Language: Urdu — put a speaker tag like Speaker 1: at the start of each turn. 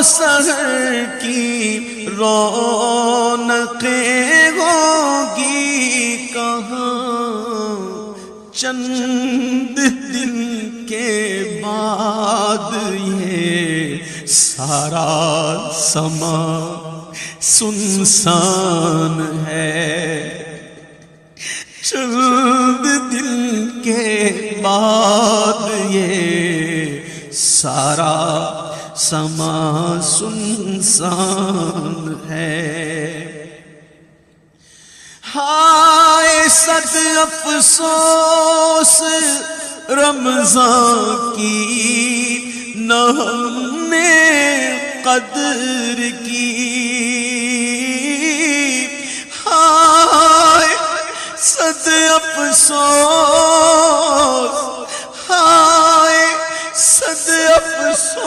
Speaker 1: سحر کی رونقیں ہوگی کہاں، چند دن کے بعد یہ سارا سما سنسان ہے، چند دن کے بعد یہ سارا سما سنسان ہے۔ ہائے صد افسوس رمضان کی نہ ہم نے قدر کی، ہائے صد افسوس، ہائے صد افسوس